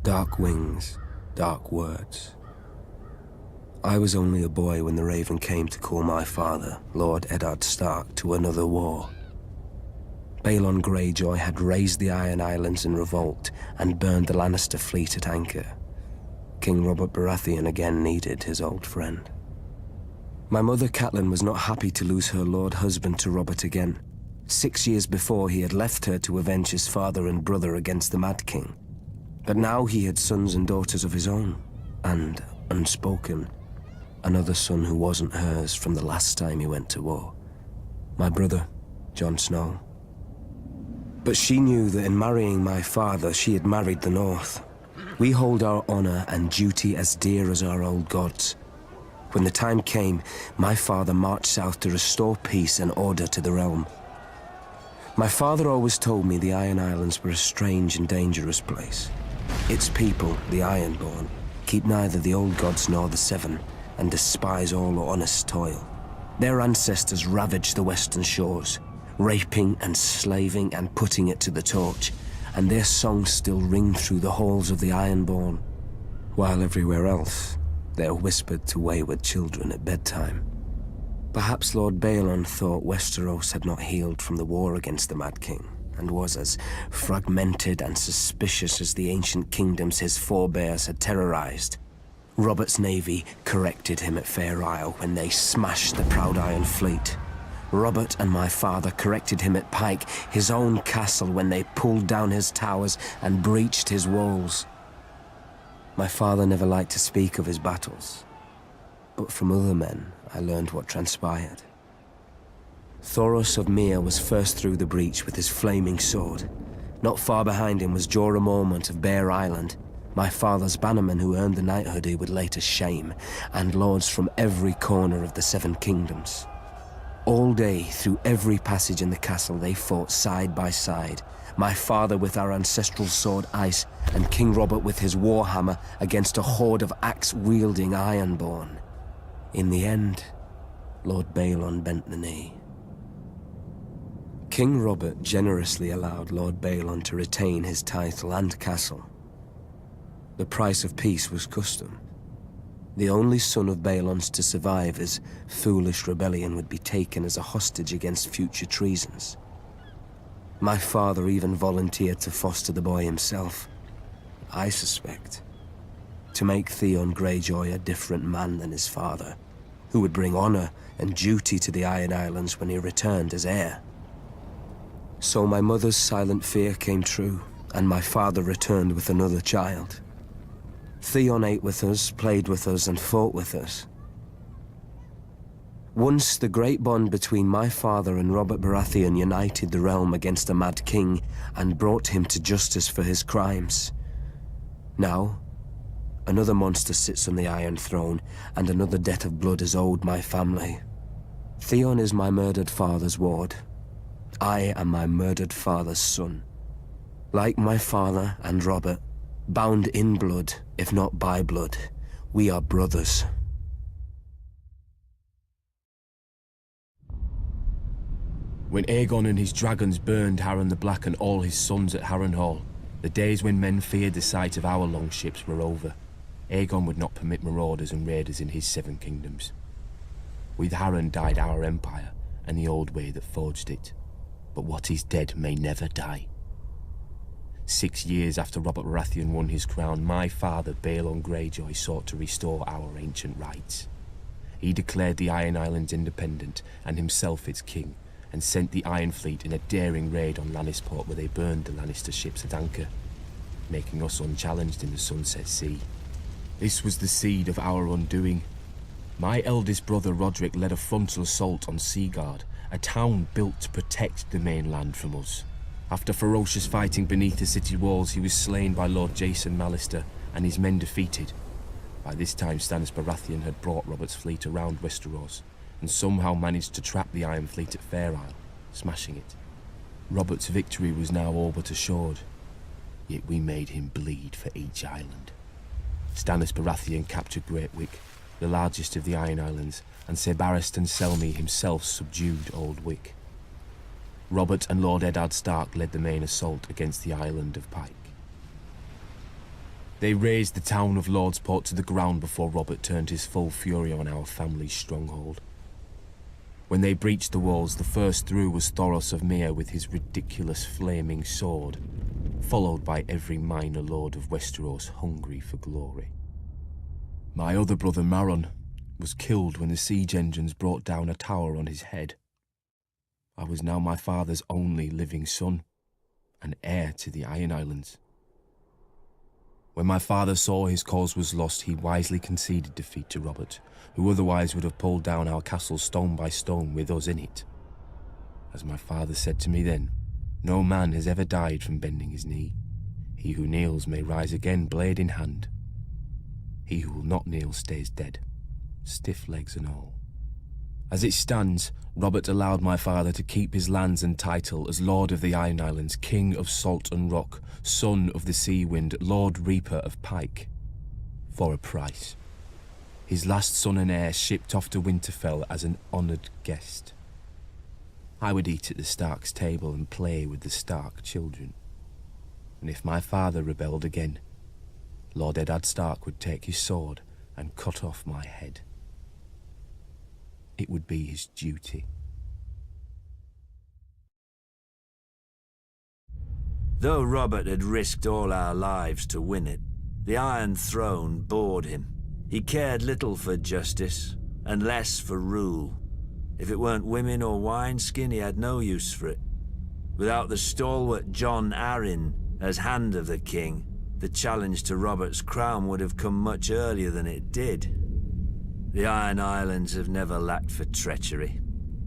Dark wings, dark words. I was only a boy when the Raven came to call my father, Lord Eddard Stark, to another war. Balon Greyjoy had raised the Iron Islands in revolt and burned the Lannister fleet at anchor. King Robert Baratheon again needed his old friend. My mother Catelyn was not happy to lose her lord husband to Robert again. 6 years before, he had left her to avenge his father and brother against the Mad King. But now he had sons and daughters of his own, and, unspoken, another son who wasn't hers from the last time he went to war. My brother, Jon Snow. But she knew that in marrying my father, she had married the North. We hold our honor and duty as dear as our old gods. When the time came, my father marched south to restore peace and order to the realm. My father always told me the Iron Islands were a strange and dangerous place. Its people, the Ironborn, keep neither the old gods nor the Seven, and despise all honest toil. Their ancestors ravaged the western shores, raping and slaving and putting it to the torch, and their songs still ring through the halls of the Ironborn, while everywhere else, they're whispered to wayward children at bedtime. Perhaps Lord Balon thought Westeros had not healed from the war against the Mad King, and was as fragmented and suspicious as the ancient kingdoms his forebears had terrorized. Robert's navy corrected him at Fair Isle when they smashed the Proud Iron Fleet. Robert and my father corrected him at Pike, his own castle, when they pulled down his towers and breached his walls. My father never liked to speak of his battles, but from other men I learned what transpired. Thoros of Myr was first through the breach with his flaming sword. Not far behind him was Jorah Mormont of Bear Island, my father's bannerman who earned the knighthood he would later shame, and lords from every corner of the Seven Kingdoms. All day, through every passage in the castle, they fought side by side, my father with our ancestral sword Ice, and King Robert with his warhammer against a horde of axe-wielding Ironborn. In the end, Lord Balon bent the knee. King Robert generously allowed Lord Balon to retain his title and castle. The price of peace was custom. The only son of Balon's to survive his foolish rebellion would be taken as a hostage against future treasons. My father even volunteered to foster the boy himself, I suspect, to make Theon Greyjoy a different man than his father, who would bring honor and duty to the Iron Islands when he returned as heir. So my mother's silent fear came true, and my father returned with another child. Theon ate with us, played with us, and fought with us. Once the great bond between my father and Robert Baratheon united the realm against the Mad King and brought him to justice for his crimes. Now, another monster sits on the Iron Throne, and another debt of blood is owed my family. Theon is my murdered father's ward. I am my murdered father's son. Like my father and Robert, bound in blood, if not by blood, we are brothers. When Aegon and his dragons burned Harren the Black and all his sons at Harrenhal, the days when men feared the sight of our longships were over. Aegon would not permit marauders and raiders in his Seven Kingdoms. With Harren died our empire and the old way that forged it. But what is dead may never die. 6 years after Robert Baratheon won his crown, my father, Balon Greyjoy, sought to restore our ancient rights. He declared the Iron Islands independent and himself its king, and sent the Iron Fleet in a daring raid on Lannisport where they burned the Lannister ships at anchor, making us unchallenged in the Sunset Sea. This was the seed of our undoing. My eldest brother Roderick led a frontal assault on Seaguard, a town built to protect the mainland from us. After ferocious fighting beneath the city walls, he was slain by Lord Jason Mallister and his men defeated. By this time, Stannis Baratheon had brought Robert's fleet around Westeros, and somehow managed to trap the Iron Fleet at Fair Isle, smashing it. Robert's victory was now all but assured, yet we made him bleed for each island. Stannis Baratheon captured Great Wick, the largest of the Iron Islands, and Ser Barristan Selmy himself subdued Old Wick. Robert and Lord Eddard Stark led the main assault against the island of Pike. They razed the town of Lordsport to the ground before Robert turned his full fury on our family's stronghold. When they breached the walls, the first through was Thoros of Myr with his ridiculous flaming sword, followed by every minor lord of Westeros hungry for glory. My other brother Maron was killed when the siege engines brought down a tower on his head. I was now my father's only living son, and heir to the Iron Islands. When my father saw his cause was lost, he wisely conceded defeat to Robert, who otherwise would have pulled down our castle stone by stone with us in it. As my father said to me then, no man has ever died from bending his knee. He who kneels may rise again, blade in hand. He who will not kneel stays dead, stiff legs and all. As it stands, Robert allowed my father to keep his lands and title as Lord of the Iron Islands, King of Salt and Rock, Son of the Sea Wind, Lord Reaper of Pike, for a price. His last son and heir shipped off to Winterfell as an honoured guest. I would eat at the Stark's table and play with the Stark children. And if my father rebelled again, Lord Eddard Stark would take his sword and cut off my head. It would be his duty. Though Robert had risked all our lives to win it, the Iron Throne bored him. He cared little for justice, and less for rule. If it weren't women or wineskin, he had no use for it. Without the stalwart Jon Arryn as Hand of the King, the challenge to Robert's crown would have come much earlier than it did. The Iron Islands have never lacked for treachery.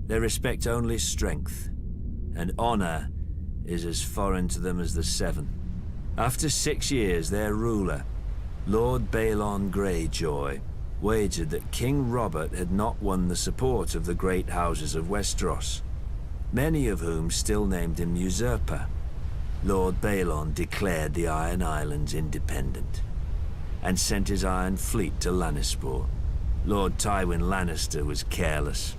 They respect only strength, and honor is as foreign to them as the Seven. After 6 years, their ruler, Lord Balon Greyjoy, wagered that King Robert had not won the support of the great houses of Westeros, many of whom still named him usurper. Lord Balon declared the Iron Islands independent, and sent his Iron Fleet to Lannisport. Lord Tywin Lannister was careless,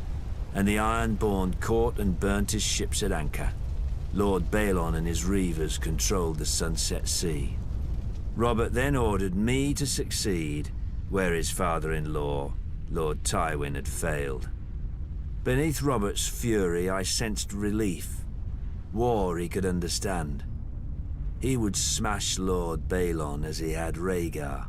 and the Ironborn caught and burnt his ships at anchor. Lord Balon and his reavers controlled the Sunset Sea. Robert then ordered me to succeed where his father-in-law, Lord Tywin, had failed. Beneath Robert's fury, I sensed relief. War he could understand. He would smash Lord Balon as he had Rhaegar.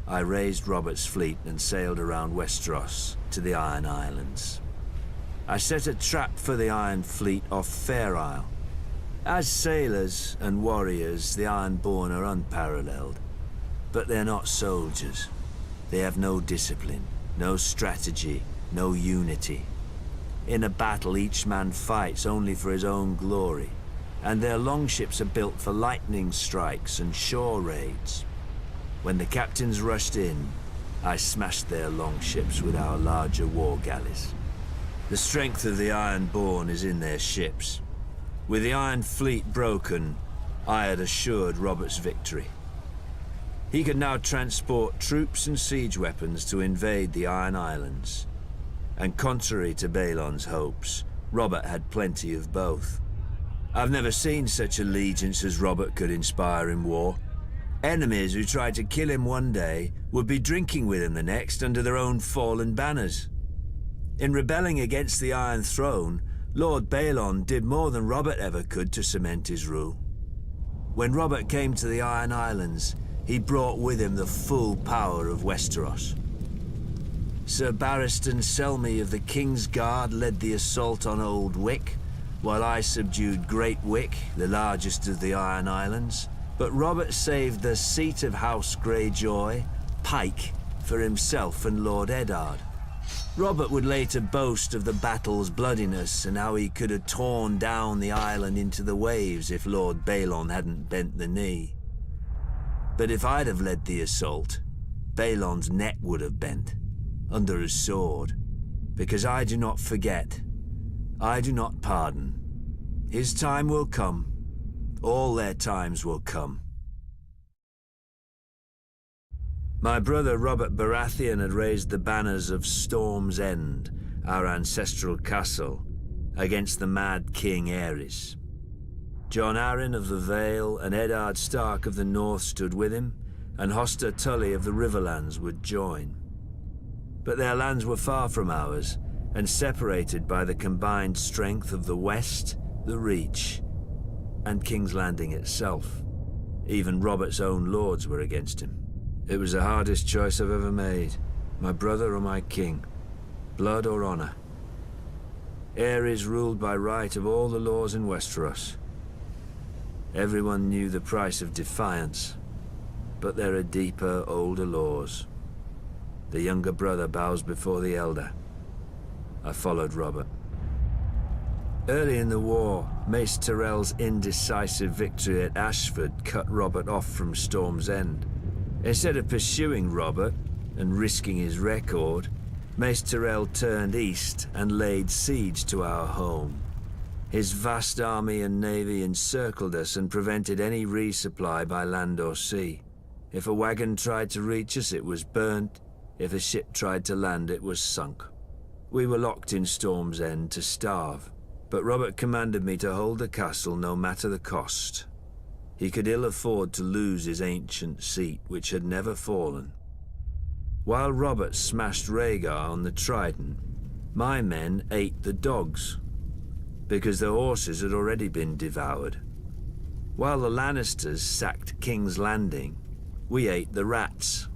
I raised Robert's fleet and sailed around Westeros to the Iron Islands. I set a trap for the Iron Fleet off Fair Isle. As sailors and warriors, the Ironborn are unparalleled. But they're not soldiers. They have no discipline, no strategy, no unity. In a battle, each man fights only for his own glory, and their longships are built for lightning strikes and shore raids. When the captains rushed in, I smashed their longships with our larger war galleys. The strength of the Ironborn is in their ships. With the Iron Fleet broken, I had assured Robert's victory. He could now transport troops and siege weapons to invade the Iron Islands. And contrary to Balon's hopes, Robert had plenty of both. I've never seen such allegiance as Robert could inspire in war. Enemies who tried to kill him one day would be drinking with him the next under their own fallen banners. In rebelling against the Iron Throne, Lord Balon did more than Robert ever could to cement his rule. When Robert came to the Iron Islands, he brought with him the full power of Westeros. Sir Barristan Selmy of the King's Guard led the assault on Old Wick, while I subdued Great Wick, the largest of the Iron Islands. But Robert saved the seat of House Greyjoy, Pike, for himself and Lord Eddard. Robert would later boast of the battle's bloodiness and how he could have torn down the island into the waves if Lord Balon hadn't bent the knee. But if I'd have led the assault, Balon's neck would have bent, under his sword, because I do not forget, I do not pardon. His time will come. All their times will come. My brother Robert Baratheon had raised the banners of Storm's End, our ancestral castle, against the mad King Aerys. Jon Arryn of the Vale and Eddard Stark of the North stood with him, and Hoster Tully of the Riverlands would join. But their lands were far from ours, and separated by the combined strength of the West, the Reach, and King's Landing itself. Even Robert's own lords were against him. It was the hardest choice I've ever made. My brother or my king. Blood or honor. Aerys ruled by right of all the laws in Westeros. Everyone knew the price of defiance, but there are deeper, older laws. The younger brother bows before the elder. I followed Robert. Early in the war, Mace Tyrell's indecisive victory at Ashford cut Robert off from Storm's End. Instead of pursuing Robert and risking his record, Mace Tyrell turned east and laid siege to our home. His vast army and navy encircled us and prevented any resupply by land or sea. If a wagon tried to reach us, it was burnt. If a ship tried to land, it was sunk. We were locked in Storm's End to starve, but Robert commanded me to hold the castle no matter the cost. He could ill afford to lose his ancient seat, which had never fallen. While Robert smashed Rhaegar on the Trident, my men ate the dogs, because the horses had already been devoured. While the Lannisters sacked King's Landing, we ate the rats.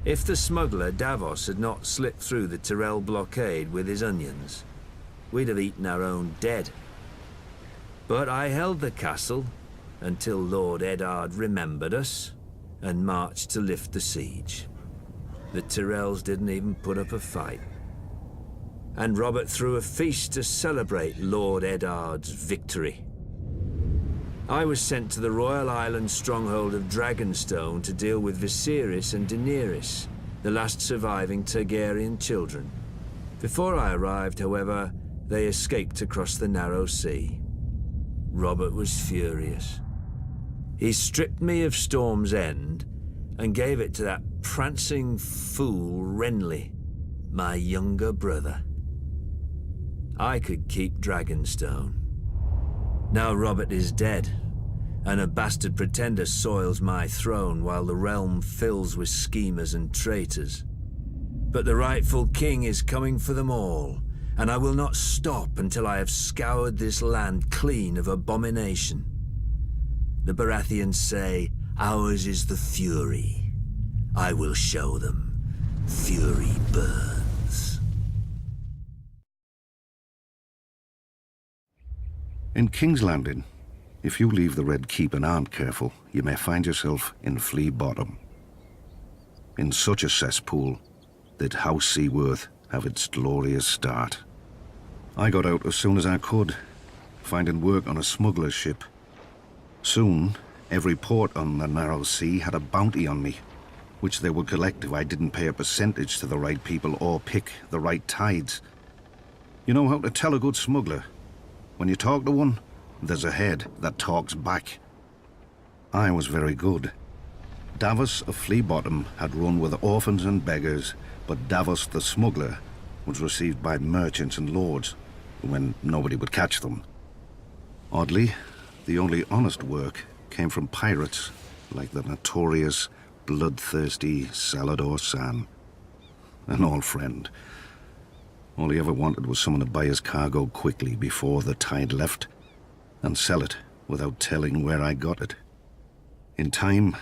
If the smuggler Davos had not slipped through the Tyrell blockade with his onions, we'd have eaten our own dead. But I held the castle until Lord Eddard remembered us and marched to lift the siege. The Tyrells didn't even put up a fight. And Robert threw a feast to celebrate Lord Eddard's victory. I was sent to the Royal Island stronghold of Dragonstone to deal with Viserys and Daenerys, the last surviving Targaryen children. Before I arrived, however, they escaped across the narrow sea. Robert was furious. He stripped me of Storm's End and gave it to that prancing fool Renly, my younger brother. I could keep Dragonstone. Now Robert is dead, and a bastard pretender soils my throne while the realm fills with schemers and traitors. But the rightful king is coming for them all, and I will not stop until I have scoured this land clean of abomination. The Baratheons say, ours is the fury. I will show them. Fury burns. In King's Landing, if you leave the Red Keep and aren't careful, you may find yourself in Flea Bottom. In such a cesspool did House Seaworth have its glorious start. I got out as soon as I could, finding work on a smuggler's ship. Soon, every port on the narrow sea had a bounty on me, which they would collect if I didn't pay a percentage to the right people or pick the right tides. You know how to tell a good smuggler? When you talk to one, there's a head that talks back. I was very good. Davos of Flea Bottom had run with orphans and beggars, but Davos the smuggler was received by merchants and lords when nobody would catch them. Oddly, the only honest work came from pirates like the notorious, bloodthirsty Salador San. An old friend. All he ever wanted was someone to buy his cargo quickly before the tide left and sell it without telling where I got it. In time,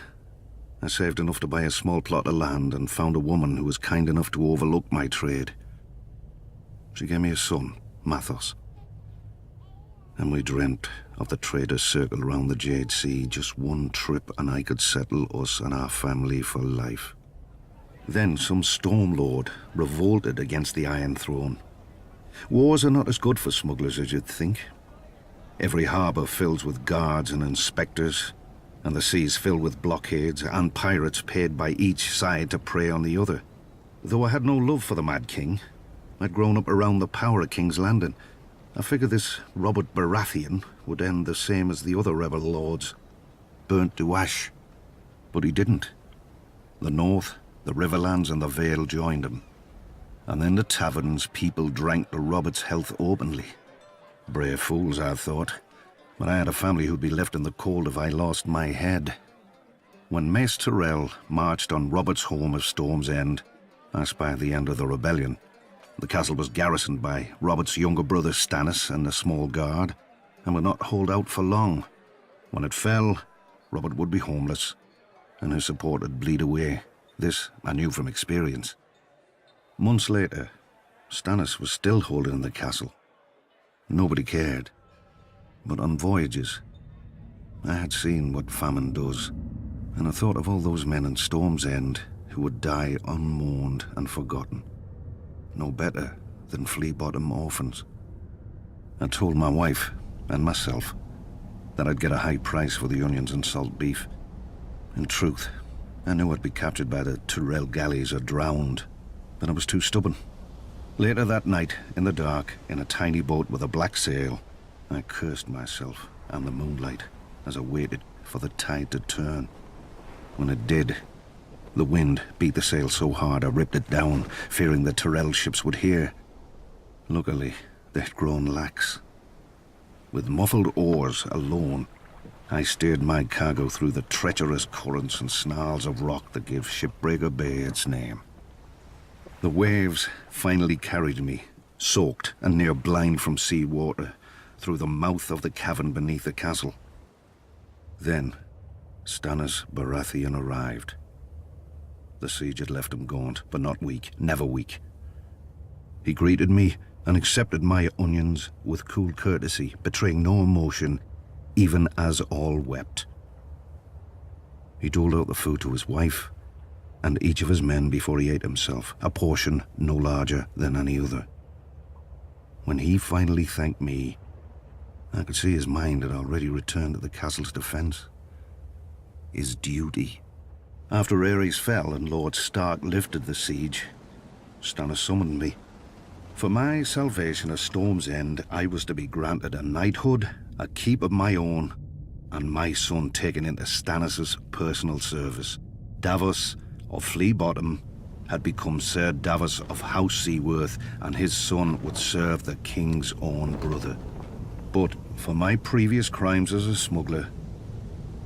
I saved enough to buy a small plot of land and found a woman who was kind enough to overlook my trade. She gave me a son, Mathos. And we dreamt of the trader's circle around the Jade Sea, just one trip and I could settle us and our family for life. Then some Storm Lord revolted against the Iron Throne. Wars are not as good for smugglers as you'd think. Every harbour fills with guards and inspectors, and the seas filled with blockades and pirates paid by each side to prey on the other. Though I had no love for the Mad King, I'd grown up around the power of King's Landing. I figured this Robert Baratheon would end the same as the other rebel lords, burnt to ash. But he didn't. The North, the Riverlands and the Vale joined him. And in the taverns, people drank to Robert's health openly. Brave fools, I thought. but I had a family who'd be left in the cold if I lost my head. When Mace Tyrell marched on Robert's home of Storm's End, as by the end of the rebellion, the castle was garrisoned by Robert's younger brother Stannis and a small guard, and would not hold out for long. When it fell, Robert would be homeless, and his support would bleed away. This I knew from experience. Months later, Stannis was still holding the castle. Nobody cared. But on voyages, I had seen what famine does, and I thought of all those men in Storm's End who would die unmourned and forgotten. No better than flea-bottom orphans. I told my wife and myself that I'd get a high price for the onions and salt beef. In truth, I knew I'd be captured by the Tyrell galleys or drowned, but I was too stubborn. Later that night, in the dark, in a tiny boat with a black sail, I cursed myself and the moonlight as I waited for the tide to turn. When it did, the wind beat the sail so hard I ripped it down, fearing the Tyrell ships would hear. Luckily, they'd grown lax. With muffled oars alone, I steered my cargo through the treacherous currents and snarls of rock that gave Shipbreaker Bay its name. The waves finally carried me, soaked and near blind from sea water, through the mouth of the cavern beneath the castle. Then, Stannis Baratheon arrived. The siege had left him gaunt, but not weak, never weak. He greeted me and accepted my onions with cool courtesy, betraying no emotion, even as all wept. He doled out the food to his wife and each of his men before he ate himself, a portion no larger than any other. When he finally thanked me, I could see his mind had already returned to the castle's defense. His duty. After Aerys fell and Lord Stark lifted the siege, Stannis summoned me. For my salvation of Storm's End, I was to be granted a knighthood, a keep of my own, and my son taken into Stannis' personal service. Davos of Flea Bottom had become Sir Davos of House Seaworth, and his son would serve the king's own brother. But for my previous crimes as a smuggler,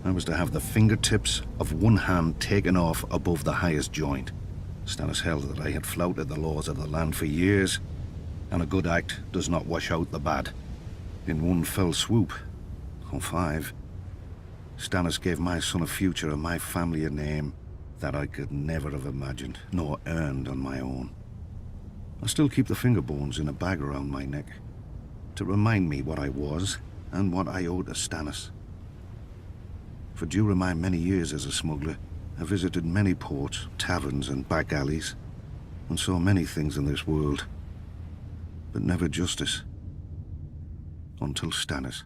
I was to have the fingertips of one hand taken off above the highest joint. Stannis held that I had flouted the laws of the land for years, and a good act does not wash out the bad. In one fell swoop, or 5, Stannis gave my son a future and my family a name that I could never have imagined, nor earned on my own. I still keep the finger bones in a bag around my neck, to remind me what I was and what I owed to Stannis. For during my many years as a smuggler, I visited many ports, taverns and back alleys, and saw many things in this world, but never justice. Until Stannis.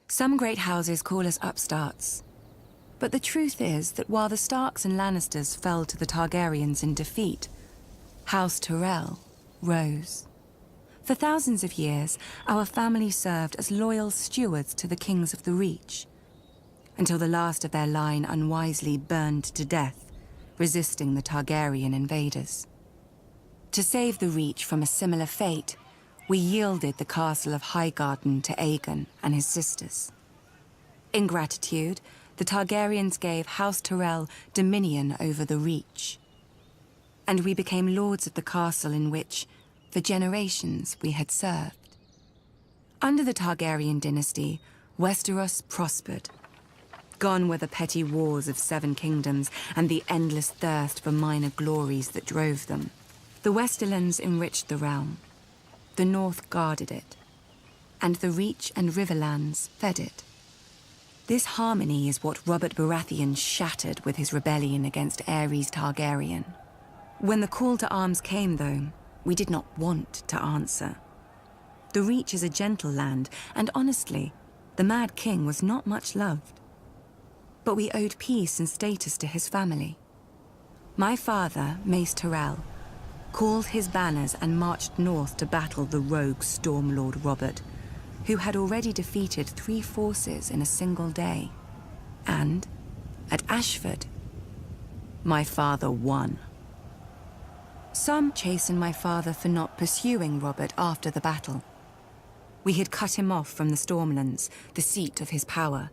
Some great houses call us upstarts. But the truth is that while the Starks and Lannisters fell to the Targaryens in defeat, House Tyrell rose. For thousands of years, our family served as loyal stewards to the kings of the Reach, until the last of their line unwisely burned to death, resisting the Targaryen invaders. To save the Reach from a similar fate, we yielded the castle of Highgarden to Aegon and his sisters. In gratitude, the Targaryens gave House Tyrell dominion over the Reach. And we became lords of the castle in which, for generations, we had served. Under the Targaryen dynasty, Westeros prospered. Gone were the petty wars of 7 kingdoms and the endless thirst for minor glories that drove them. The Westerlands enriched the realm. The North guarded it, and the Reach and Riverlands fed it. This harmony is what Robert Baratheon shattered with his rebellion against Aerys Targaryen. When the call to arms came, though, we did not want to answer. The Reach is a gentle land, and honestly, the Mad King was not much loved. But we owed peace and status to his family. My father, Mace Tyrell, called his banners and marched north to battle the rogue Stormlord Robert, who had already defeated 3 forces in a single day. And, at Ashford, my father won. Some chastened my father for not pursuing Robert after the battle. We had cut him off from the Stormlands, the seat of his power,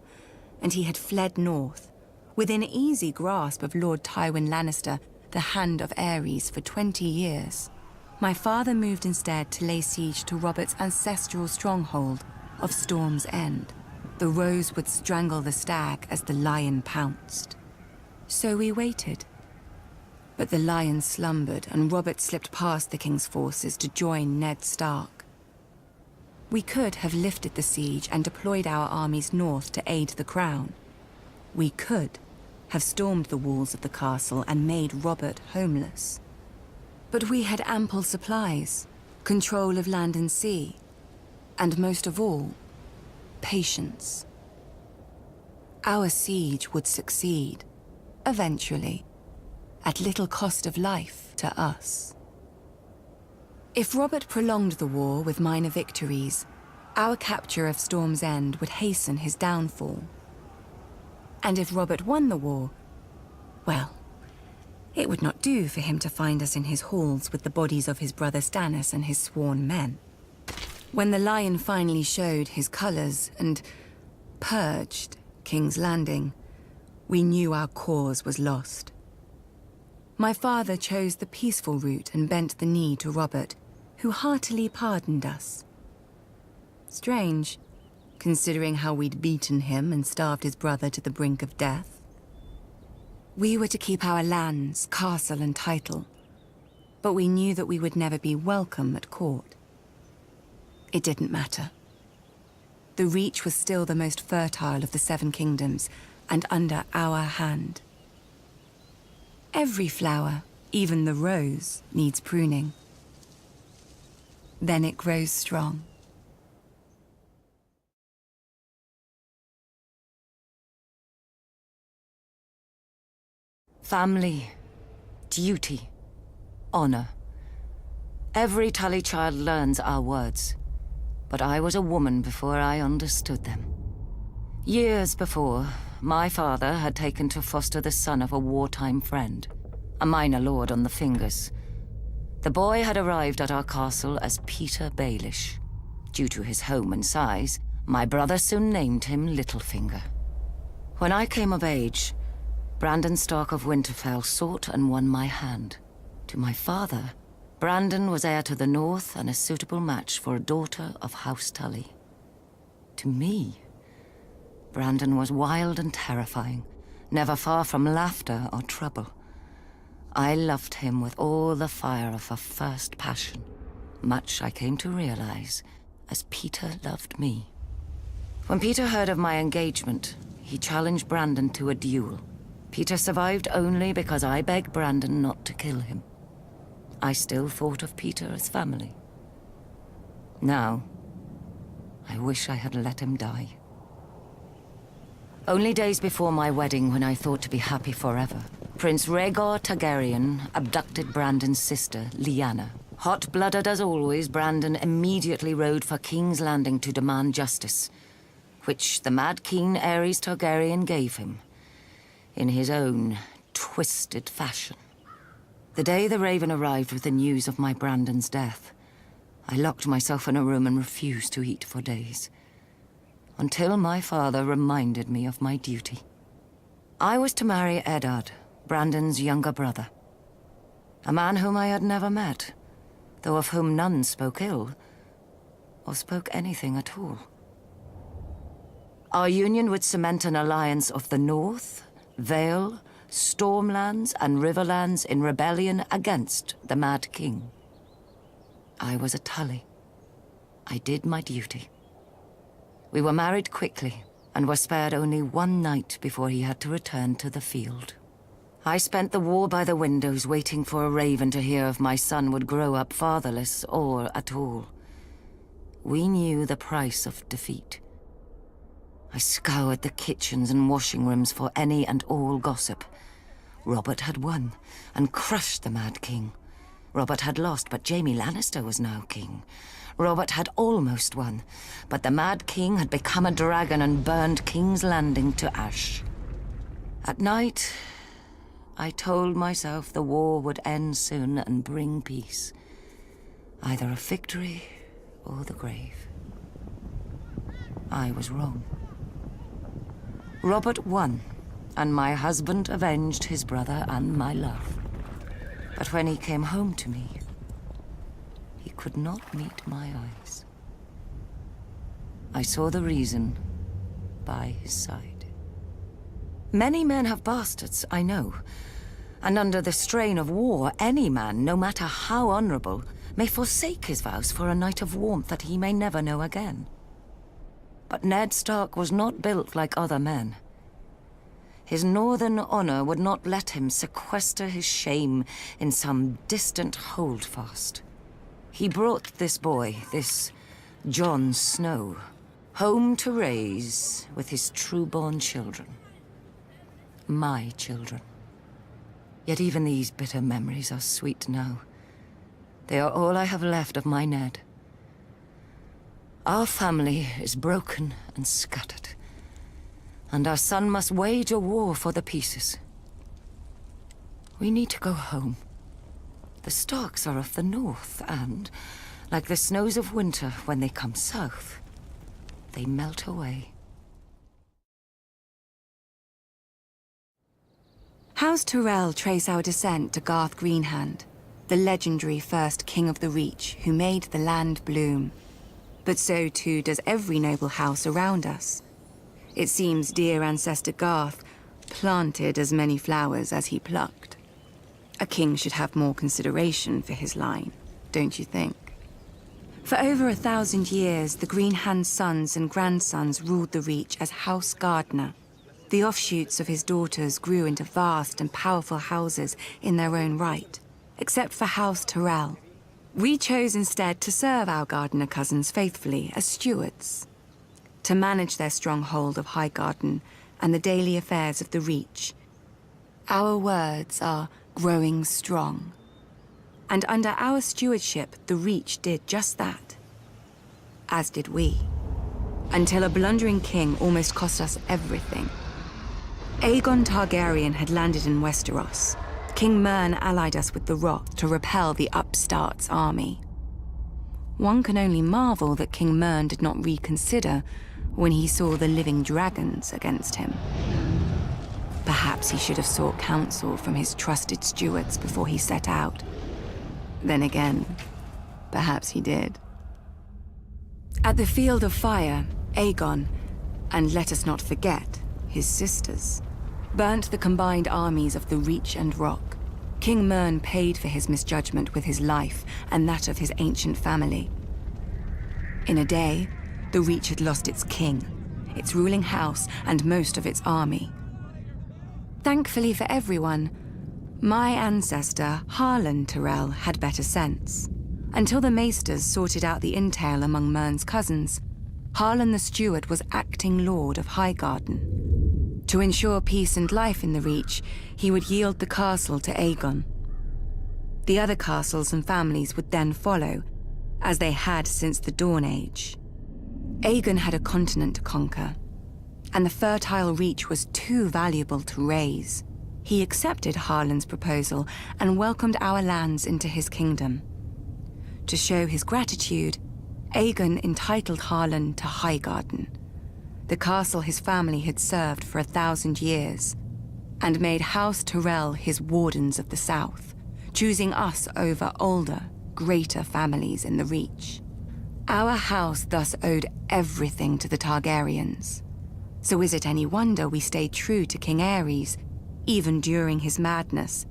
and he had fled north, within easy grasp of Lord Tywin Lannister, the Hand of Ares, for 20 years. My father moved instead to lay siege to Robert's ancestral stronghold of Storm's End. The rose would strangle the stag as the lion pounced. So we waited. But the lion slumbered, and Robert slipped past the king's forces to join Ned Stark. We could have lifted the siege and deployed our armies north to aid the crown. We could have stormed the walls of the castle and made Robert homeless. But we had ample supplies, control of land and sea, and most of all, patience. Our siege would succeed, eventually, at little cost of life to us. If Robert prolonged the war with minor victories, our capture of Storm's End would hasten his downfall. And if Robert won the war, well, it would not do for him to find us in his halls with the bodies of his brother Stannis and his sworn men. When the lion finally showed his colors and purged King's Landing, we knew our cause was lost. My father chose the peaceful route and bent the knee to Robert, who heartily pardoned us. Strange, considering how we'd beaten him and starved his brother to the brink of death. We were to keep our lands, castle, and title, but we knew that we would never be welcome at court. It didn't matter. The Reach was still the most fertile of the Seven Kingdoms, and under our hand. Every flower, even the rose, needs pruning. Then it grows strong. Family, duty, honor. Every Tully child learns our words, but I was a woman before I understood them. Years before, my father had taken to foster the son of a wartime friend, a minor lord on the Fingers. The boy had arrived at our castle as Peter Baelish. Due to his home and size, my brother soon named him Littlefinger. When I came of age, Brandon Stark of Winterfell sought and won my hand. To my father, Brandon was heir to the north and a suitable match for a daughter of House Tully. To me, Brandon was wild and terrifying, never far from laughter or trouble. I loved him with all the fire of a first passion, much I came to realize as Peter loved me. When Peter heard of my engagement, he challenged Brandon to a duel. Peter survived only because I begged Brandon not to kill him. I still thought of Peter as family. Now, I wish I had let him die. Only days before my wedding, when I thought to be happy forever, Prince Rhaegar Targaryen abducted Brandon's sister, Lyanna. Hot-blooded as always, Brandon immediately rode for King's Landing to demand justice, which the Mad King Aerys Targaryen gave him, in his own twisted fashion. The day the Raven arrived with the news of my Brandon's death, I locked myself in a room and refused to eat for days, until my father reminded me of my duty. I was to marry Eddard, Brandon's younger brother, a man whom I had never met, though of whom none spoke ill, or spoke anything at all. Our union would cement an alliance of the North, Vale, Stormlands, and Riverlands in rebellion against the Mad King. I was a Tully. I did my duty. We were married quickly, and were spared only one night before he had to return to the field. I spent the war by the windows waiting for a raven to hear if my son would grow up fatherless or at all. We knew the price of defeat. I scoured the kitchens and washing rooms for any and all gossip. Robert had won and crushed the Mad King. Robert had lost, but Jaime Lannister was now king. Robert had almost won, but the Mad King had become a dragon and burned King's Landing to ash. At night, I told myself the war would end soon and bring peace. Either a victory or the grave. I was wrong. Robert won, and my husband avenged his brother and my love. But when he came home to me, he could not meet my eyes. I saw the reason by his side. Many men have bastards, I know. And under the strain of war, any man, no matter how honorable, may forsake his vows for a night of warmth that he may never know again. But Ned Stark was not built like other men. His northern honor would not let him sequester his shame in some distant holdfast. He brought this boy, this Jon Snow, home to raise with his true-born children. My children. Yet even these bitter memories are sweet now. They are all I have left of my Ned. Our family is broken and scattered, and our son must wage a war for the pieces. We need to go home. The Starks are of the north, and, like the snows of winter when they come south, they melt away. House Tyrell trace our descent to Garth Greenhand, the legendary first king of the Reach who made the land bloom. But so too does every noble house around us. It seems dear ancestor Garth planted as many flowers as he plucked. A king should have more consideration for his line, don't you think? For over 1,000 years, the Greenhand sons and grandsons ruled the Reach as House Gardener. The offshoots of his daughters grew into vast and powerful houses in their own right, except for House Tyrell. We chose instead to serve our Gardener cousins faithfully as stewards, to manage their stronghold of Highgarden and the daily affairs of the Reach. Our words are growing strong. And under our stewardship, the Reach did just that. As did we. Until a blundering king almost cost us everything. Aegon Targaryen had landed in Westeros. King Mern allied us with the Rock to repel the upstart's army. One can only marvel that King Mern did not reconsider when he saw the living dragons against him. Perhaps he should have sought counsel from his trusted stewards before he set out. Then again, perhaps he did. At the Field of Fire, Aegon, and let us not forget, his sisters, burnt the combined armies of the Reach and Rock. King Mern paid for his misjudgment with his life and that of his ancient family. In a day, the Reach had lost its king, its ruling house, and most of its army. Thankfully for everyone, my ancestor, Harlan Tyrell, had better sense. Until the Maesters sorted out the intel among Mern's cousins, Harlan the Steward was acting Lord of Highgarden. To ensure peace and life in the Reach, he would yield the castle to Aegon. The other castles and families would then follow, as they had since the Dawn Age. Aegon had a continent to conquer, and the fertile Reach was too valuable to raise. He accepted Harlan's proposal and welcomed our lands into his kingdom. To show his gratitude, Aegon entitled Harlan to Highgarden, the castle his family had served for 1,000 years, and made House Tyrell his wardens of the south, choosing us over older, greater families in the Reach. Our house thus owed everything to the Targaryens. So is it any wonder we stayed true to King Aerys, even during his madness,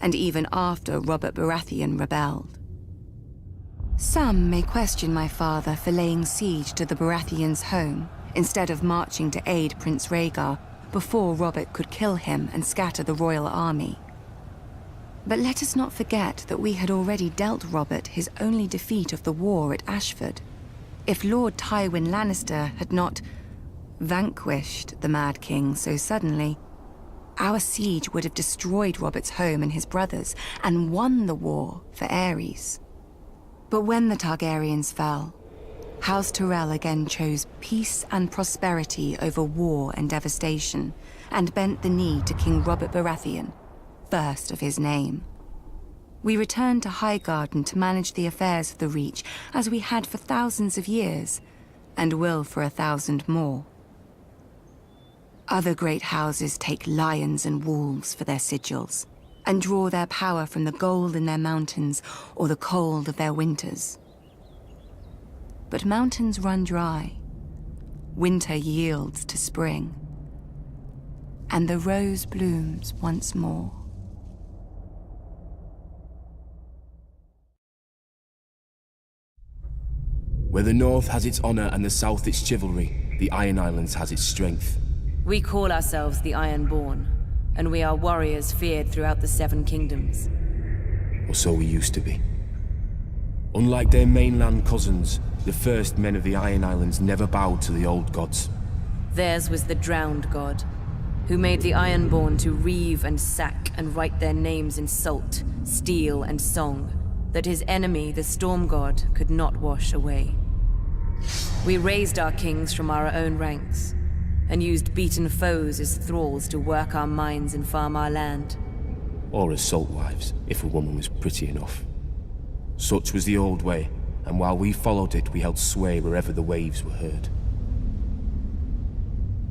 and even after Robert Baratheon rebelled? Some may question my father for laying siege to the Baratheons' home, instead of marching to aid Prince Rhaegar before Robert could kill him and scatter the royal army. But let us not forget that we had already dealt Robert his only defeat of the war at Ashford. If Lord Tywin Lannister had not vanquished the Mad King so suddenly, our siege would have destroyed Robert's home and his brothers and won the war for Aerys. But when the Targaryens fell, House Tyrell again chose peace and prosperity over war and devastation, and bent the knee to King Robert Baratheon, first of his name. We returned to Highgarden to manage the affairs of the Reach, as we had for thousands of years, and will for 1,000 more. Other great houses take lions and wolves for their sigils, and draw their power from the gold in their mountains or the cold of their winters. But mountains run dry, winter yields to spring, and the rose blooms once more. Where the North has its honor and the South its chivalry, the Iron Islands has its strength. We call ourselves the Ironborn, and we are warriors feared throughout the Seven Kingdoms. Or so we used to be. Unlike their mainland cousins, the first men of the Iron Islands never bowed to the old gods. Theirs was the Drowned God, who made the Ironborn to reave and sack and write their names in salt, steel, and song, that his enemy, the Storm God, could not wash away. We raised our kings from our own ranks, and used beaten foes as thralls to work our mines and farm our land. Or as salt wives, if a woman was pretty enough. Such was the old way, and while we followed it, we held sway wherever the waves were heard.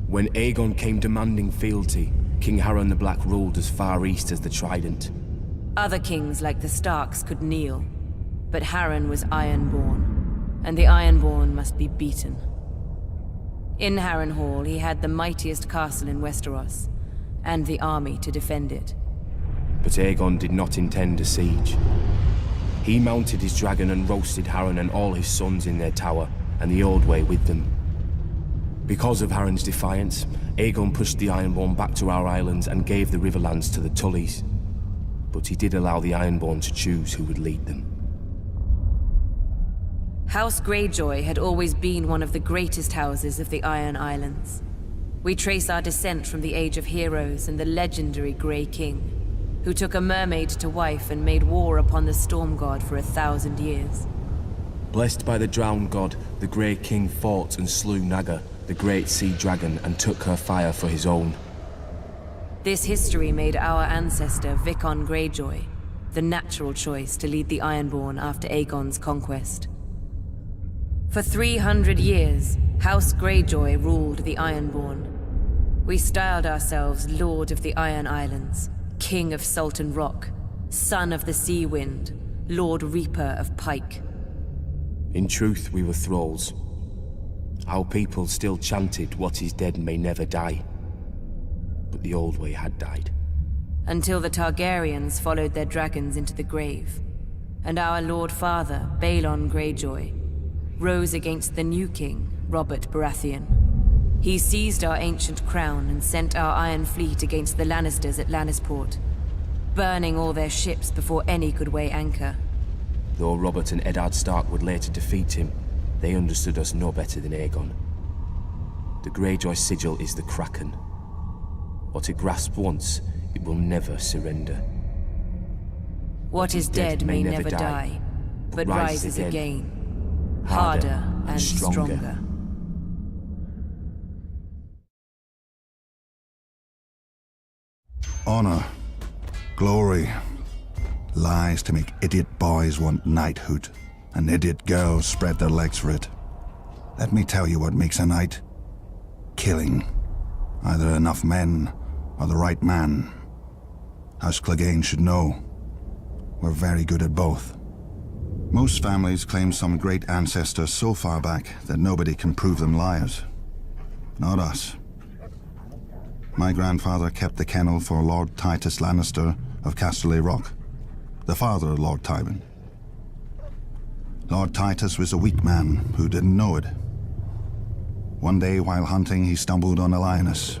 When Aegon came demanding fealty, King Harren the Black ruled as far east as the Trident. Other kings like the Starks could kneel, but Harren was Ironborn, and the Ironborn must be beaten. In Harrenhal, he had the mightiest castle in Westeros, and the army to defend it. But Aegon did not intend a siege. He mounted his dragon and roasted Harren and all his sons in their tower, and the Old Way with them. Because of Harren's defiance, Aegon pushed the Ironborn back to our islands and gave the Riverlands to the Tullys. But he did allow the Ironborn to choose who would lead them. House Greyjoy had always been one of the greatest houses of the Iron Islands. We trace our descent from the Age of Heroes and the legendary Grey King, who took a mermaid to wife and made war upon the Storm God for 1,000 years. Blessed by the Drowned God, the Grey King fought and slew Naga, the great sea dragon, and took her fire for his own. This history made our ancestor Vicon Greyjoy the natural choice to lead the Ironborn after Aegon's conquest. For 300 years, House Greyjoy ruled the Ironborn. We styled ourselves Lord of the Iron Islands, King of Salt and Rock, Son of the Sea Wind, Lord Reaper of Pike. In truth, we were thralls. Our people still chanted, "What is dead may never die." But the Old Way had died. Until the Targaryens followed their dragons into the grave, and our Lord Father, Balon Greyjoy, rose against the new king, Robert Baratheon. He seized our ancient crown and sent our Iron Fleet against the Lannisters at Lannisport, burning all their ships before any could weigh anchor. Though Robert and Eddard Stark would later defeat him, they understood us no better than Aegon. The Greyjoy sigil is the Kraken. What it grasped once, it will never surrender. What is dead may never die, but rises again, harder and stronger. Honor, glory, lies to make idiot boys want knighthood, and idiot girls spread their legs for it. Let me tell you what makes a knight. Killing. Either enough men, or the right man. House Clegane should know. We're very good at both. Most families claim some great ancestor so far back that nobody can prove them liars. Not us. My grandfather kept the kennel for Lord Titus Lannister of Casterly Rock, the father of Lord Tywin. Lord Titus was a weak man who didn't know it. One day while hunting, he stumbled on a lioness.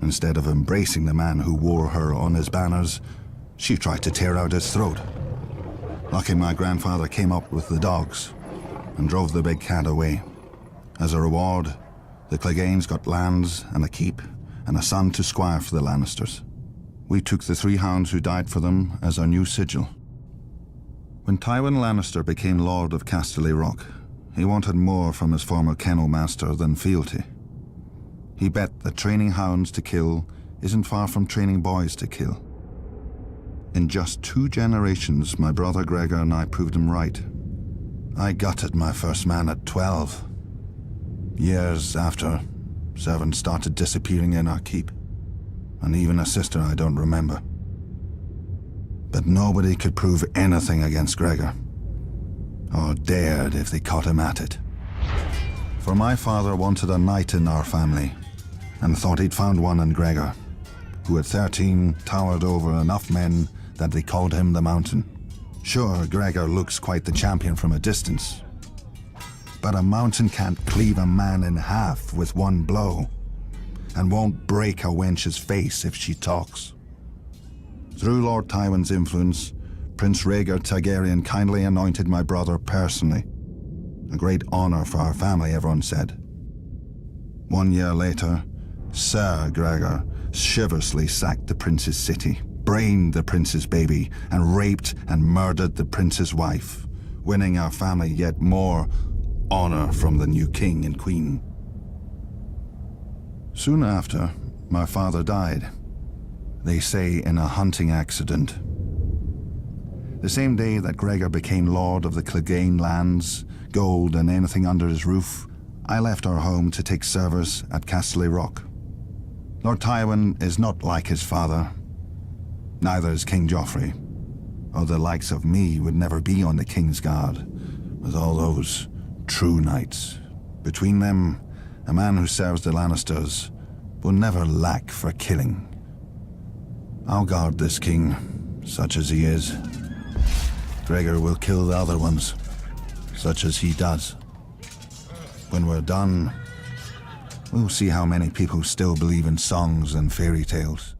Instead of embracing the man who wore her on his banners, she tried to tear out his throat. Lucky my grandfather came up with the dogs and drove the big cat away. As a reward, the Cleganes got lands and a keep and a son to squire for the Lannisters. We took the 3 hounds who died for them as our new sigil. When Tywin Lannister became Lord of Casterly Rock, he wanted more from his former kennel master than fealty. He bet that training hounds to kill isn't far from training boys to kill. In just 2 generations, my brother Gregor and I proved him right. I gutted my first man at 12. Years after, servants started disappearing in our keep, and even a sister I don't remember. But nobody could prove anything against Gregor, or dared if they caught him at it. For my father wanted a knight in our family, and thought he'd found one in Gregor, who at 13 towered over enough men that they called him the Mountain. Sure, Gregor looks quite the champion from a distance, but a mountain can't cleave a man in half with one blow, and won't break a wench's face if she talks. Through Lord Tywin's influence, Prince Rhaegar Targaryen kindly anointed my brother personally. A great honor for our family, everyone said. 1 year later, Sir Gregor chivalrously sacked the prince's city, brained the prince's baby, and raped and murdered the prince's wife, winning our family yet more honor from the new king and queen. Soon after, my father died. They say in a hunting accident. The same day that Gregor became lord of the Clegane lands, gold and anything under his roof, I left our home to take service at Casterly Rock. Lord Tywin is not like his father. Neither is King Joffrey, or the likes of me would never be on the King's Guard, with all those true knights. Between them, a man who serves the Lannisters will never lack for killing. I'll guard this king, such as he is. Gregor will kill the other ones, such as he does. When we're done, we'll see how many people still believe in songs and fairy tales.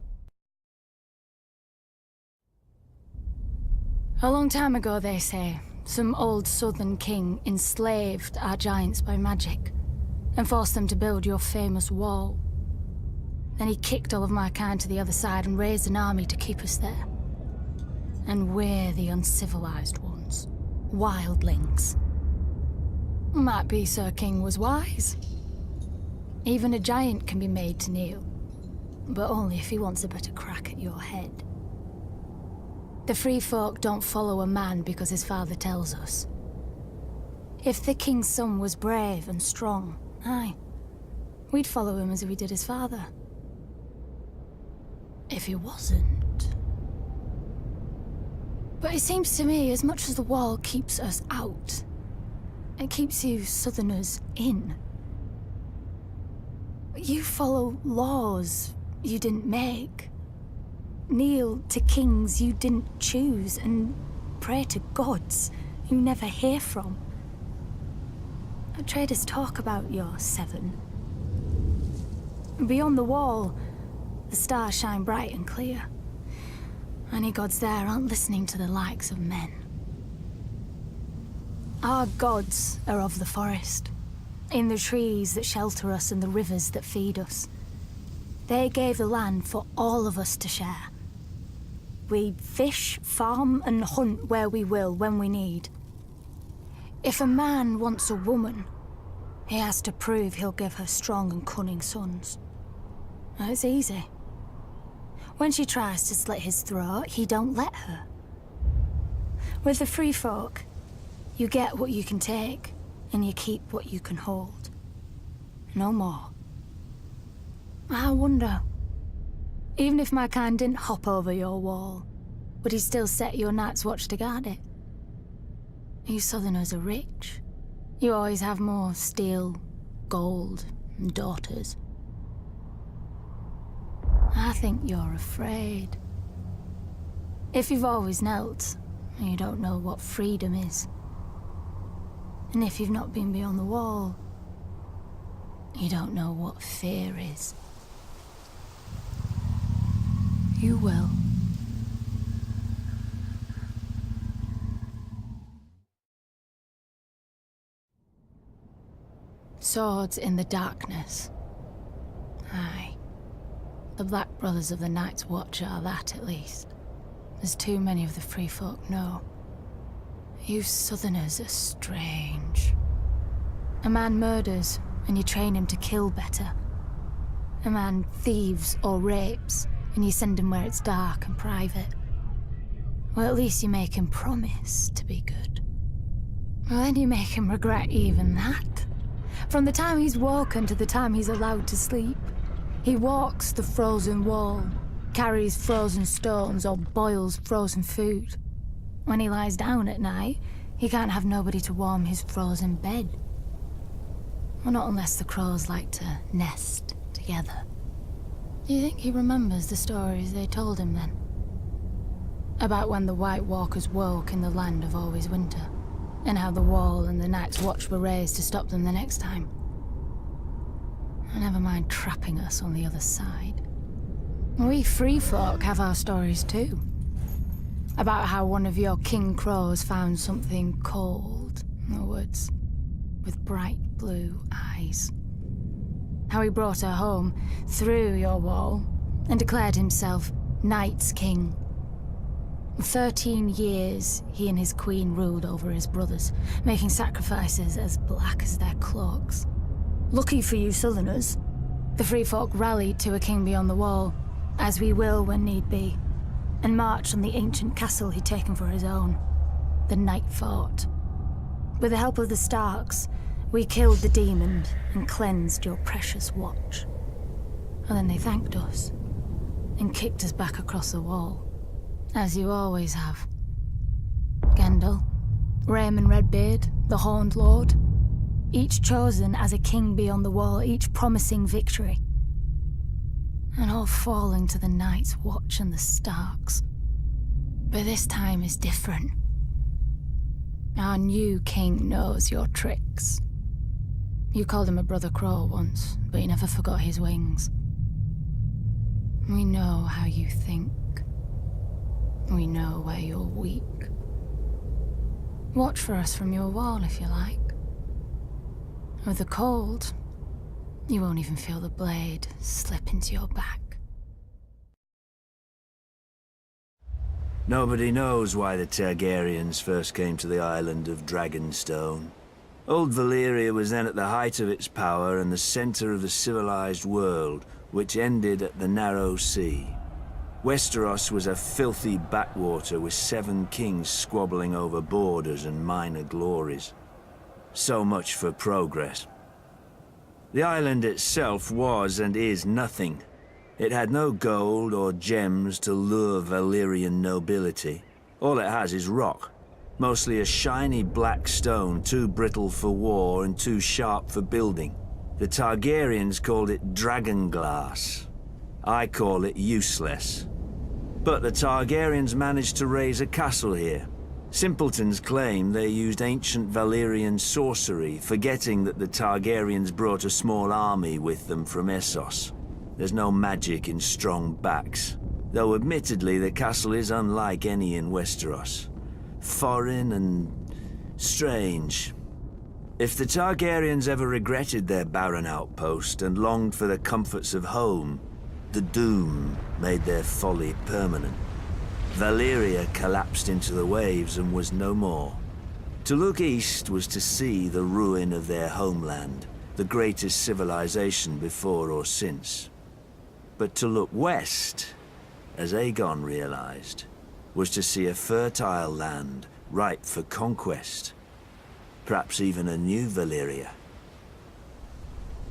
A long time ago, they say, some old southern king enslaved our giants by magic and forced them to build your famous wall. Then he kicked all of my kind to the other side and raised an army to keep us there. And we're the uncivilized ones, wildlings. Might be Sir King was wise. Even a giant can be made to kneel, but only if he wants a better crack at your head. The free folk don't follow a man because his father tells us. If the king's son was brave and strong, aye, we'd follow him as we did his father. If he wasn't... But it seems to me, as much as the wall keeps us out, it keeps you southerners in. You follow laws you didn't make. Kneel to kings you didn't choose, and pray to gods you never hear from. Traders talk about your 7. Beyond the wall, the stars shine bright and clear. Any gods there aren't listening to the likes of men. Our gods are of the forest, in the trees that shelter us and the rivers that feed us. They gave the land for all of us to share. We fish, farm, and hunt where we will, when we need. If a man wants a woman, he has to prove he'll give her strong and cunning sons. It's easy. When she tries to slit his throat, he don't let her. With the free folk, you get what you can take, and you keep what you can hold. No more. I wonder, even if my kind didn't hop over your wall, would he still set your Night's Watch to guard it? You Southerners are rich. You always have more steel, gold, and daughters. I think you're afraid. If you've always knelt, you don't know what freedom is. And if you've not been beyond the wall, you don't know what fear is. You will. Swords in the darkness. Aye. The Black Brothers of the Night's Watch are that, at least. As too many of the free folk know. You Southerners are strange. A man murders, and you train him to kill better. A man thieves or rapes, and you send him where it's dark and private. Well, at least you make him promise to be good. Well, then you make him regret even that. From the time he's woken to the time he's allowed to sleep, he walks the frozen wall, carries frozen stones, or boils frozen food. When he lies down at night, he can't have nobody to warm his frozen bed. Well, not unless the crows like to nest together. Do you think he remembers the stories they told him then? About when the White Walkers woke in the land of always winter, and how the wall and the Night's Watch were raised to stop them the next time. Never mind trapping us on the other side. We free folk have our stories too. About how one of your king crows found something cold in the woods, with bright blue eyes. How he brought her home through your wall and declared himself Night's King. 13 years he and his queen ruled over his brothers, making sacrifices as black as their cloaks. Lucky for you Southerners, the free folk rallied to a king beyond the wall, as we will when need be, and marched on the ancient castle he'd taken for his own, the Night Fort. With the help of the Starks, we killed the demon and cleansed your precious watch. And then they thanked us and kicked us back across the wall, as you always have. Gendel, Raymond Redbeard, the Horned Lord, each chosen as a king beyond the wall, each promising victory. And all falling to the Night's Watch and the Starks. But this time is different. Our new king knows your tricks. You called him a brother crow once, but you never forgot his wings. We know how you think. We know where you're weak. Watch for us from your wall if you like. With the cold, you won't even feel the blade slip into your back. Nobody knows why the Targaryens first came to the island of Dragonstone. Old Valyria was then at the height of its power and the center of the civilized world, which ended at the Narrow Sea. Westeros was a filthy backwater with 7 kings squabbling over borders and minor glories. So much for progress. The island itself was and is nothing. It had no gold or gems to lure Valyrian nobility. All it has is rock. Mostly a shiny black stone, too brittle for war and too sharp for building. The Targaryens called it dragon glass. I call it useless. But the Targaryens managed to raise a castle here. Simpletons claim they used ancient Valyrian sorcery, forgetting that the Targaryens brought a small army with them from Essos. There's no magic in strong backs, though admittedly the castle is unlike any in Westeros. Foreign and strange. If the Targaryens ever regretted their barren outpost and longed for the comforts of home, the doom made their folly permanent. Valyria collapsed into the waves and was no more. To look east was to see the ruin of their homeland, the greatest civilization before or since. But to look west, as Aegon realized, was to see a fertile land ripe for conquest. Perhaps even a new Valyria.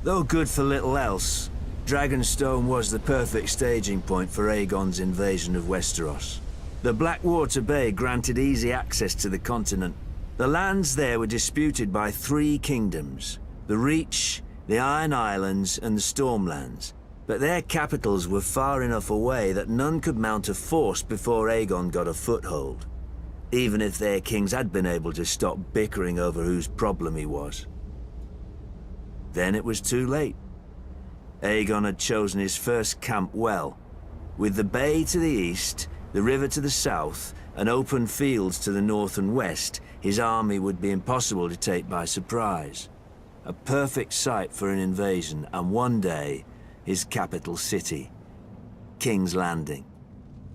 Though good for little else, Dragonstone was the perfect staging point for Aegon's invasion of Westeros. The Blackwater Bay granted easy access to the continent. The lands there were disputed by 3 kingdoms: the Reach, the Iron Islands, and the Stormlands. But their capitals were far enough away that none could mount a force before Aegon got a foothold, even if their kings had been able to stop bickering over whose problem he was. Then it was too late. Aegon had chosen his first camp well, with the bay to the east, the river to the south, and open fields to the north and west. His army would be impossible to take by surprise. A perfect site for an invasion, and one day, his capital city, King's Landing.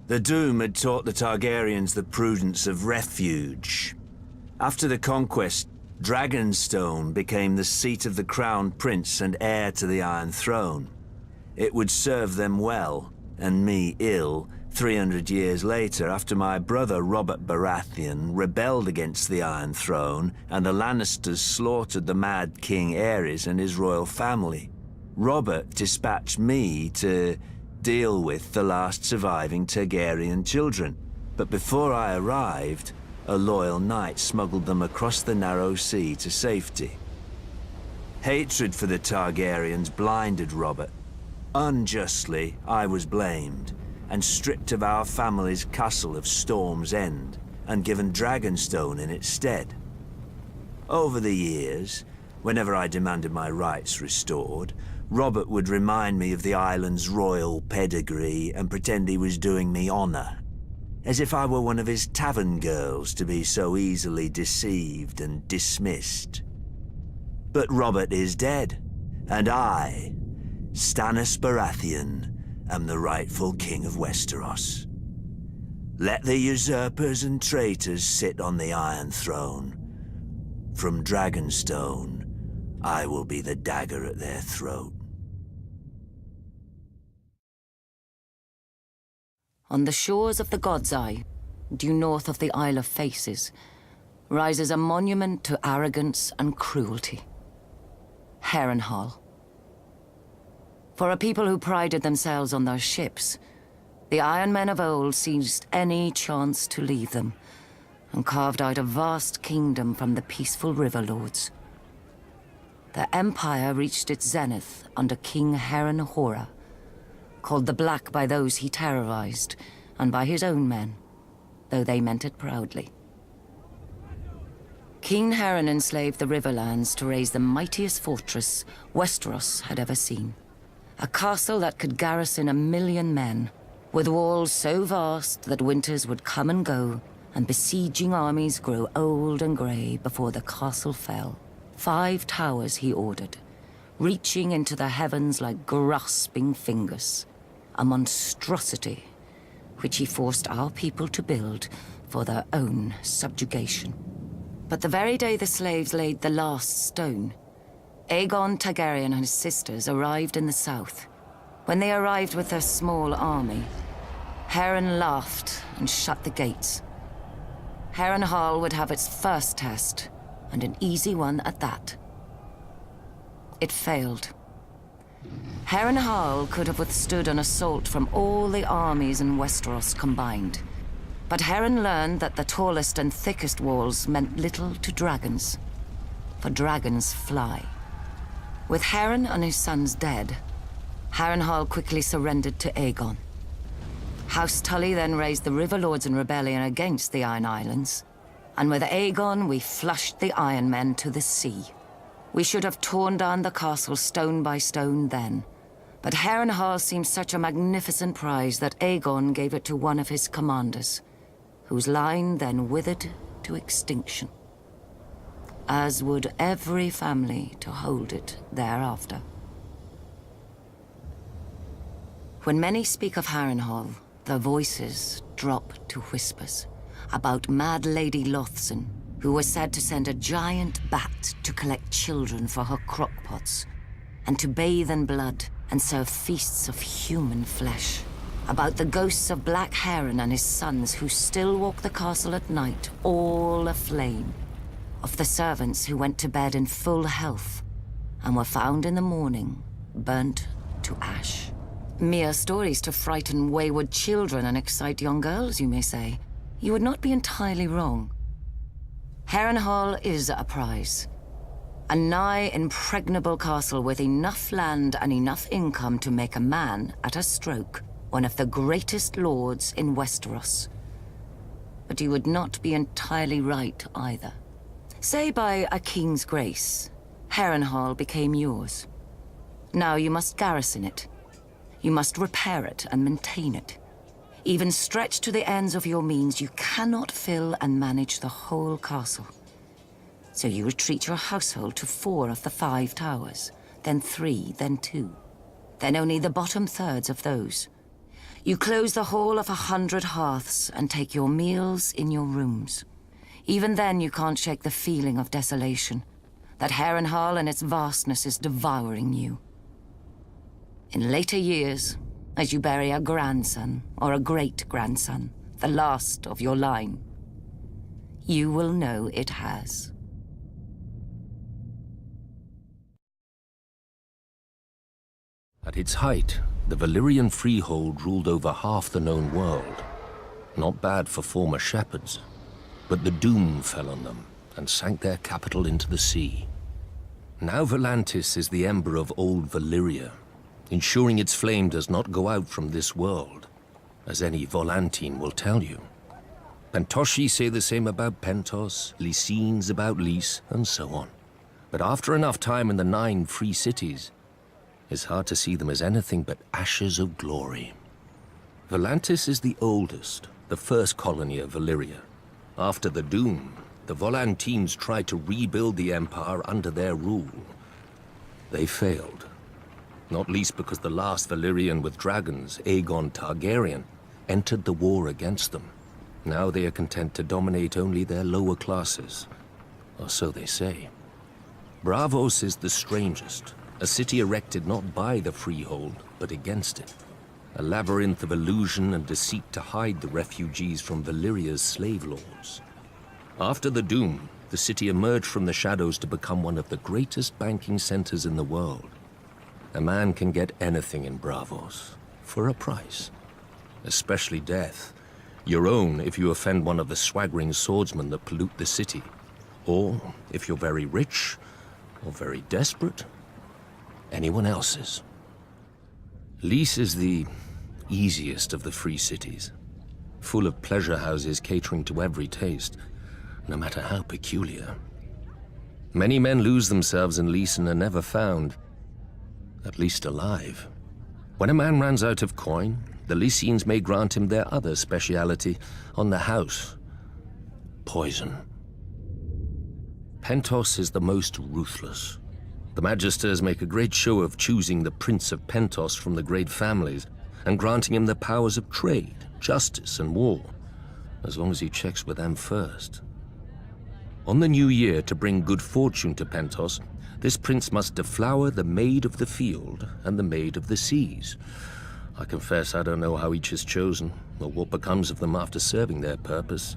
The Doom had taught the Targaryens the prudence of refuge. After the conquest, Dragonstone became the seat of the crown prince and heir to the Iron Throne. It would serve them well, and me ill 300 years later after my brother Robert Baratheon rebelled against the Iron Throne and the Lannisters slaughtered the mad King Aerys and his royal family. Robert dispatched me to deal with the last surviving Targaryen children, but before I arrived, a loyal knight smuggled them across the narrow sea to safety. Hatred for the Targaryens blinded Robert. Unjustly, I was blamed and stripped of our family's castle of Storm's End and given Dragonstone in its stead. Over the years, whenever I demanded my rights restored, Robert would remind me of the island's royal pedigree and pretend he was doing me honor, as if I were one of his tavern girls to be so easily deceived and dismissed. But Robert is dead, and I, Stannis Baratheon, am the rightful king of Westeros. Let the usurpers and traitors sit on the Iron Throne. From Dragonstone, I will be the dagger at their throat. On the shores of the God's Eye, due north of the Isle of Faces, rises a monument to arrogance and cruelty. Harrenhal. For a people who prided themselves on their ships, the Iron Men of old seized any chance to leave them, and carved out a vast kingdom from the peaceful river lords. The empire reached its zenith under King Harrenhal, called the Black by those he terrorized, and by his own men, though they meant it proudly. King Harren enslaved the Riverlands to raise the mightiest fortress Westeros had ever seen. A castle that could garrison 1 million men, with walls so vast that winters would come and go, and besieging armies grow old and grey before the castle fell. 5 towers he ordered, reaching into the heavens like grasping fingers. A monstrosity which he forced our people to build for their own subjugation. But the very day the slaves laid the last stone, Aegon Targaryen and his sisters arrived in the south. When they arrived with their small army, Harren laughed and shut the gates. Harrenhal would have its first test, and an easy one at that. It failed. Harrenhal could have withstood an assault from all the armies in Westeros combined. But Harren learned that the tallest and thickest walls meant little to dragons, for dragons fly. With Harren and his sons dead, Harrenhal quickly surrendered to Aegon. House Tully then raised the River Lords in rebellion against the Iron Islands, and with Aegon we flushed the Iron Men to the sea. We should have torn down the castle stone by stone then, but Harrenhal seemed such a magnificent prize that Aegon gave it to one of his commanders, whose line then withered to extinction, as would every family to hold it thereafter. When many speak of Harrenhal, their voices drop to whispers about Mad Lady Lothson, who was said to send a giant bat to collect children for her crockpots, and to bathe in blood and serve feasts of human flesh. About the ghosts of Black Harren and his sons who still walk the castle at night, all aflame. Of the servants who went to bed in full health and were found in the morning, burnt to ash. Mere stories to frighten wayward children and excite young girls, you may say. You would not be entirely wrong. Harrenhal is a prize. A nigh impregnable castle with enough land and enough income to make a man, at a stroke, one of the greatest lords in Westeros. But you would not be entirely right either. Say by a king's grace, Harrenhal became yours. Now you must garrison it. You must repair it and maintain it. Even stretched to the ends of your means, you cannot fill and manage the whole castle. So you retreat your household to 4 of the 5 towers, then 3, then 2, then only the bottom thirds of those. You close the hall of 100 hearths and take your meals in your rooms. Even then you can't shake the feeling of desolation, that Harrenhal and its vastness is devouring you. In later years, as you bury a grandson or a great-grandson, the last of your line. You will know it has. At its height, the Valyrian freehold ruled over half the known world. Not bad for former shepherds, but the doom fell on them and sank their capital into the sea. Now Volantis is the ember of old Valyria, ensuring its flame does not go out from this world, as any Volantine will tell you. Pentoshi say the same about Pentos, Lycians about Lys, and so on. But after enough time in the 9 free cities, it's hard to see them as anything but ashes of glory. Volantis is the oldest, the first colony of Valyria. After the Doom, the Volantines tried to rebuild the Empire under their rule. They failed. Not least because the last Valyrian with dragons, Aegon Targaryen, entered the war against them. Now they are content to dominate only their lower classes, or so they say. Braavos is the strangest, a city erected not by the freehold, but against it. A labyrinth of illusion and deceit to hide the refugees from Valyria's slave lords. After the Doom, the city emerged from the shadows to become one of the greatest banking centers in the world. A man can get anything in Braavos, for a price. Especially death. Your own if you offend one of the swaggering swordsmen that pollute the city. Or, if you're very rich, or very desperate, anyone else's. Lys is the easiest of the free cities, full of pleasure houses catering to every taste, no matter how peculiar. Many men lose themselves in Lys and are never found, at least alive. When a man runs out of coin, the Lycians may grant him their other speciality on the house: poison. Pentos is the most ruthless. The Magisters make a great show of choosing the Prince of Pentos from the great families and granting him the powers of trade, justice, and war, as long as he checks with them first. On the new year, to bring good fortune to Pentos, this prince must deflower the Maid of the Field and the Maid of the Seas. I confess I don't know how each is chosen, or what becomes of them after serving their purpose.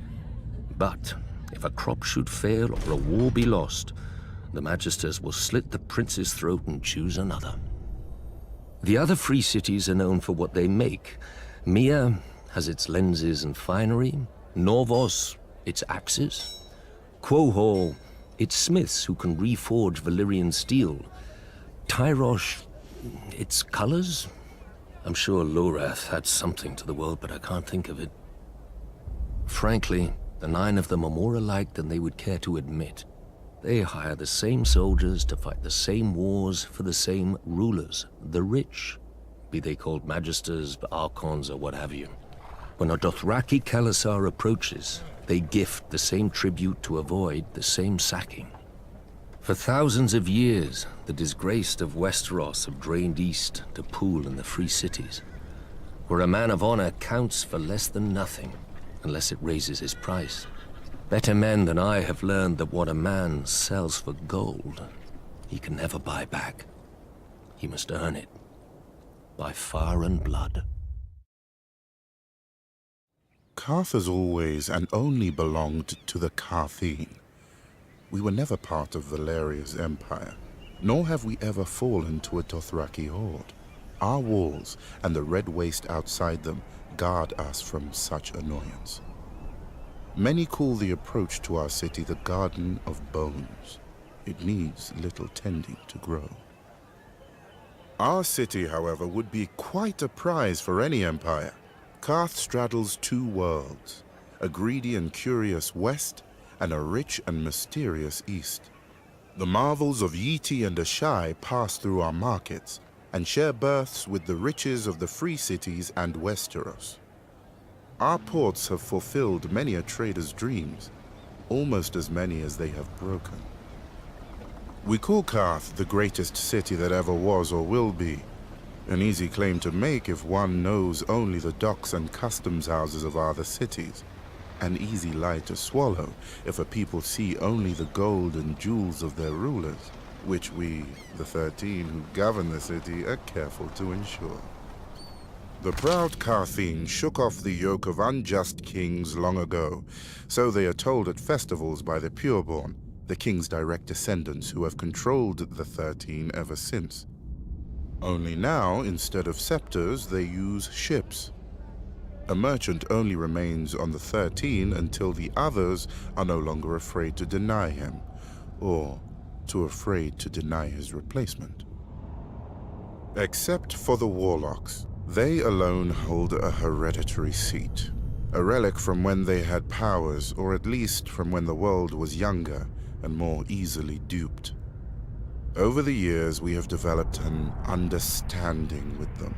But if a crop should fail or a war be lost, the Magisters will slit the prince's throat and choose another. The other free cities are known for what they make. Mia has its lenses and finery, Norvos, its axes, Quohor, its smiths who can reforge Valyrian steel, Tyrosh, its colors. I'm sure Lorath had something to the world, but I can't think of it. Frankly, the 9 of them are more alike than they would care to admit. They hire the same soldiers to fight the same wars for the same rulers, the rich, be they called Magisters, Archons, or what have you. When a Dothraki Khalasar approaches, they gift the same tribute to avoid the same sacking. For thousands of years, the disgraced of Westeros have drained east to pool in the free cities, where a man of honor counts for less than nothing, unless it raises his price. Better men than I have learned that what a man sells for gold, he can never buy back. He must earn it, by fire and blood. Qarth has always and only belonged to the Qartheen. We were never part of Valeria's empire, nor have we ever fallen to a Dothraki horde. Our walls and the red waste outside them guard us from such annoyance. Many call the approach to our city the Garden of Bones. It needs little tending to grow. Our city, however, would be quite a prize for any empire. Qarth straddles 2 worlds, a greedy and curious west, and a rich and mysterious east. The marvels of Yeti and Ashai pass through our markets, and share berths with the riches of the free cities and Westeros. Our ports have fulfilled many a trader's dreams, almost as many as they have broken. We call Qarth the greatest city that ever was or will be. An easy claim to make if one knows only the docks and customs houses of other cities. An easy lie to swallow if a people see only the gold and jewels of their rulers, which we, the 13 who govern the city, are careful to ensure. The proud Carthene shook off the yoke of unjust kings long ago, so they are told at festivals by the pureborn, the king's direct descendants who have controlled the 13 ever since. Only now, instead of scepters, they use ships. A merchant only remains on the 13 until the others are no longer afraid to deny him, or too afraid to deny his replacement. Except for the warlocks, they alone hold a hereditary seat, a relic from when they had powers, or at least from when the world was younger and more easily duped. Over the years, we have developed an understanding with them.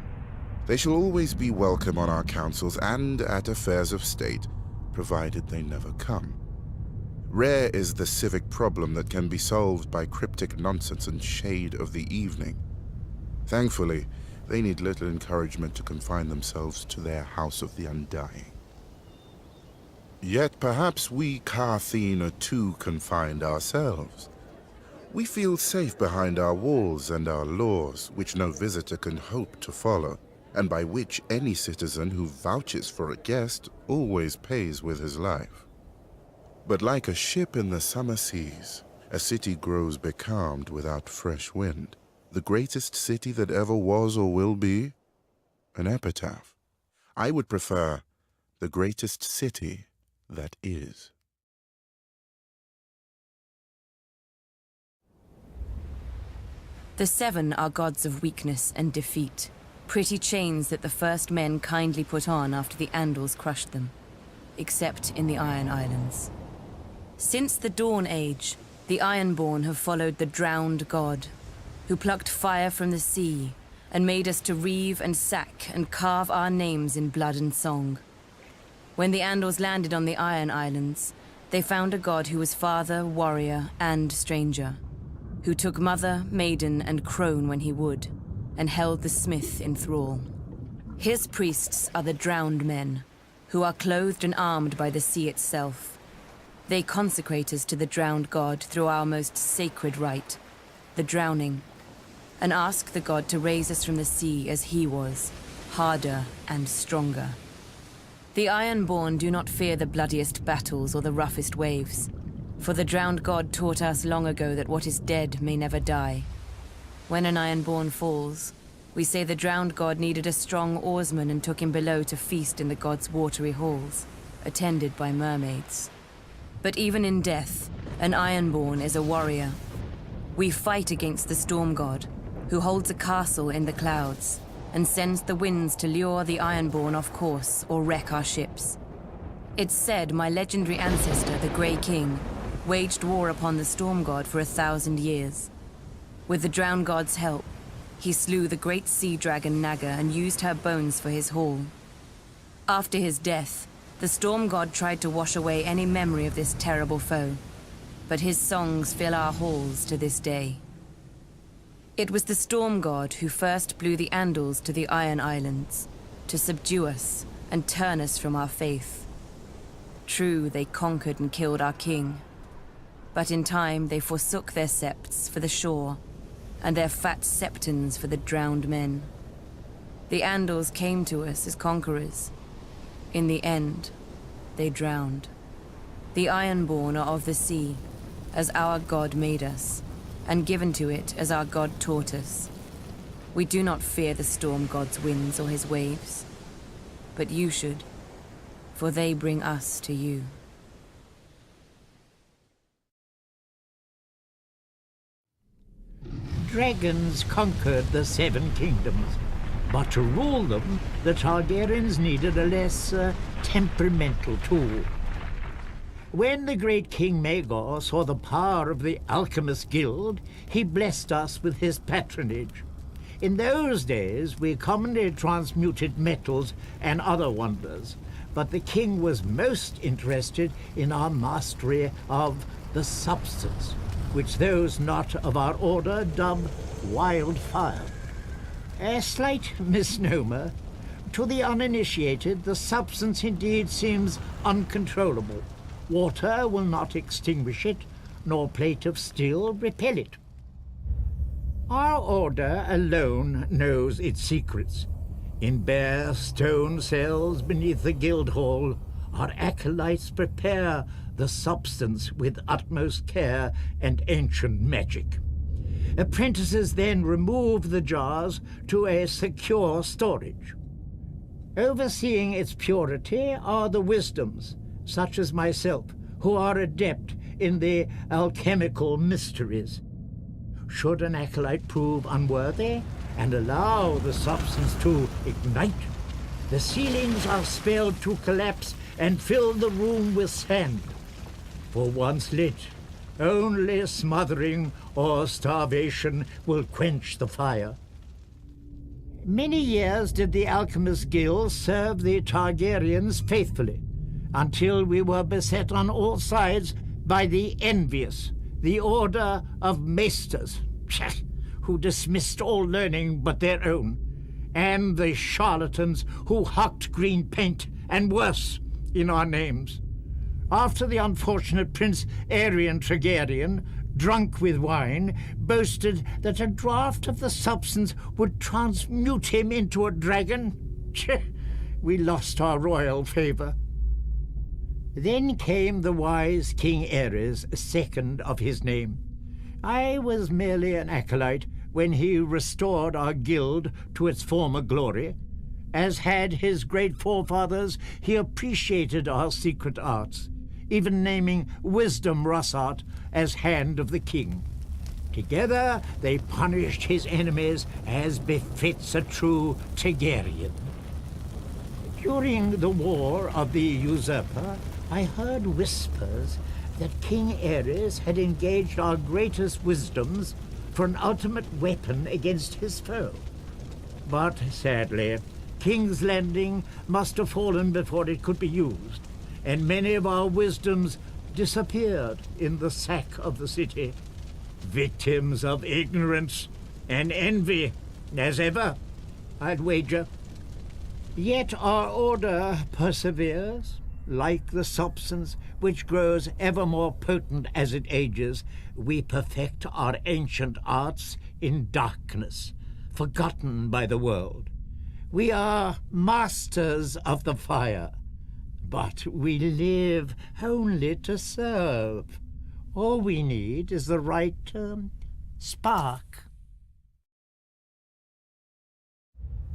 They shall always be welcome on our councils and at affairs of state, provided they never come. Rare is the civic problem that can be solved by cryptic nonsense and shade of the evening. Thankfully, they need little encouragement to confine themselves to their House of the Undying. Yet perhaps we Carthene are too confined ourselves. We feel safe behind our walls and our laws, which no visitor can hope to follow, and by which any citizen who vouches for a guest always pays with his life. But like a ship in the summer seas, a city grows becalmed without fresh wind. The greatest city that ever was or will be? An epitaph. I would prefer the greatest city that is. The Seven are gods of weakness and defeat, pretty chains that the first men kindly put on after the Andals crushed them, except in the Iron Islands. Since the Dawn Age, the Ironborn have followed the drowned god, who plucked fire from the sea and made us to reave and sack and carve our names in blood and song. When the Andals landed on the Iron Islands, they found a god who was father, warrior, and stranger, who took mother, maiden, and crone when he would, and held the smith in thrall. His priests are the drowned men, who are clothed and armed by the sea itself. They consecrate us to the drowned god through our most sacred rite, the drowning, and ask the god to raise us from the sea as he was, harder and stronger. The Ironborn do not fear the bloodiest battles or the roughest waves, for the drowned god taught us long ago that what is dead may never die. When an Ironborn falls, we say the drowned god needed a strong oarsman and took him below to feast in the god's watery halls, attended by mermaids. But even in death, an Ironborn is a warrior. We fight against the storm god, who holds a castle in the clouds, and sends the winds to lure the Ironborn off course or wreck our ships. It's said my legendary ancestor, the Grey King, waged war upon the storm god for 1,000 years. With the drowned god's help, he slew the great sea dragon Naga and used her bones for his haul. After his death, the storm god tried to wash away any memory of this terrible foe, but his songs fill our halls to this day. It was the storm god who first blew the Andals to the Iron Islands, to subdue us and turn us from our faith. True, they conquered and killed our king, but in time they forsook their septs for the shore, and their fat septons for the drowned men. The Andals came to us as conquerors. In the end, they drowned. The Ironborn are of the sea, as our god made us, and given to it as our god taught us. We do not fear the storm god's winds or his waves, but you should, for they bring us to you. Dragons conquered the Seven Kingdoms, but to rule them, the Targaryens needed a less temperamental tool. When the great King Maegor saw the power of the Alchemist Guild, he blessed us with his patronage. In those days, we commonly transmuted metals and other wonders, but the king was most interested in our mastery of the substance, which those not of our order dub wildfire. A slight misnomer. To the uninitiated, the substance indeed seems uncontrollable. Water will not extinguish it, nor plate of steel repel it. Our order alone knows its secrets. In bare stone cells beneath the guild hall, our acolytes prepare the substance with utmost care and ancient magic. Apprentices then remove the jars to a secure storage. Overseeing its purity are the wisdoms, such as myself, who are adept in the alchemical mysteries. Should an acolyte prove unworthy and allow the substance to ignite, the ceilings are spelled to collapse and fill the room with sand. For once lit, only smothering or starvation will quench the fire. Many years did the Alchemist Guild serve the Targaryens faithfully, until we were beset on all sides by the envious, the Order of Maesters, who dismissed all learning but their own, and the charlatans who hucked green paint and worse in our names. After the unfortunate Prince Aerion Targaryen, drunk with wine, boasted that a draught of the substance would transmute him into a dragon, we lost our royal favor. Then came the wise King Aerys, second of his name. I was merely an acolyte when he restored our guild to its former glory. As had his great forefathers, he appreciated our secret arts, even naming Wisdom Rossart as Hand of the King. Together they punished his enemies as befits a true Targaryen. During the War of the Usurper, I heard whispers that King Aerys had engaged our greatest wisdoms for an ultimate weapon against his foe. But sadly, King's Landing must have fallen before it could be used, and many of our wisdoms disappeared in the sack of the city, victims of ignorance and envy, as ever, I'd wager. Yet our order perseveres. Like the substance, which grows ever more potent as it ages, we perfect our ancient arts in darkness, forgotten by the world. We are masters of the fire, but we live only to serve. All we need is the right spark.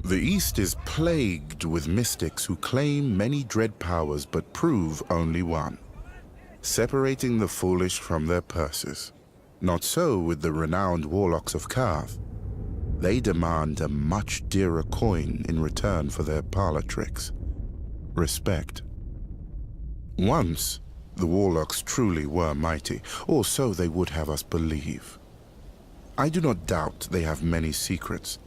The East is plagued with mystics who claim many dread powers but prove only one, separating the foolish from their purses. Not so with the renowned warlocks of Karth. They demand a much dearer coin in return for their parlor tricks: respect. Once, the warlocks truly were mighty, or so they would have us believe. I do not doubt they have many secrets.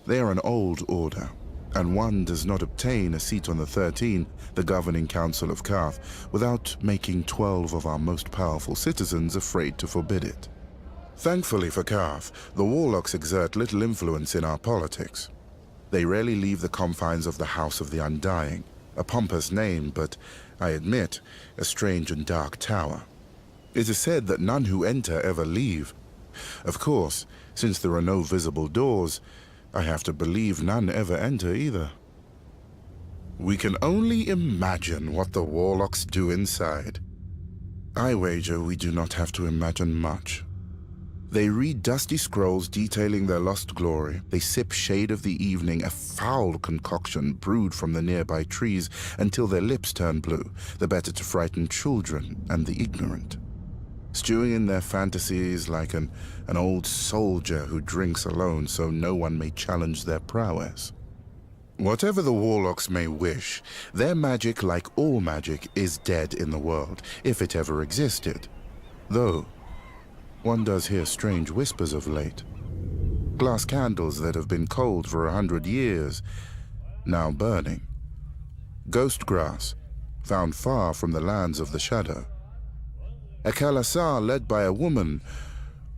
They are an old order, and one does not obtain a seat on the 13, the governing council of Karth, without making 12 of our most powerful citizens afraid to forbid it. Thankfully for Karth, the warlocks exert little influence in our politics. They rarely leave the confines of the House of the Undying, a pompous name, but, I admit, a strange and dark tower. It is said that none who enter ever leave. Of course, since there are no visible doors, I have to believe none ever enter either. We can only imagine what the warlocks do inside. I wager we do not have to imagine much. They read dusty scrolls detailing their lost glory. They sip shade of the evening, a foul concoction brewed from the nearby trees, until their lips turn blue, the better to frighten children and the ignorant. Stewing in their fantasies like an old soldier who drinks alone so no one may challenge their prowess. Whatever the warlocks may wish, their magic, like all magic, is dead in the world, if it ever existed. Though, one does hear strange whispers of late. Glass candles that have been cold for 100 years, now burning. Ghost grass, found far from the lands of the shadow. A Khalasar led by a woman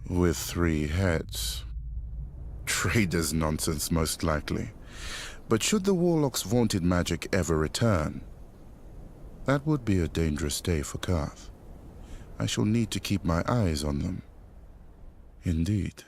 with 3 heads. Trader's nonsense, most likely. But should the warlock's vaunted magic ever return, that would be a dangerous day for Karth. I shall need to keep my eyes on them. Indeed.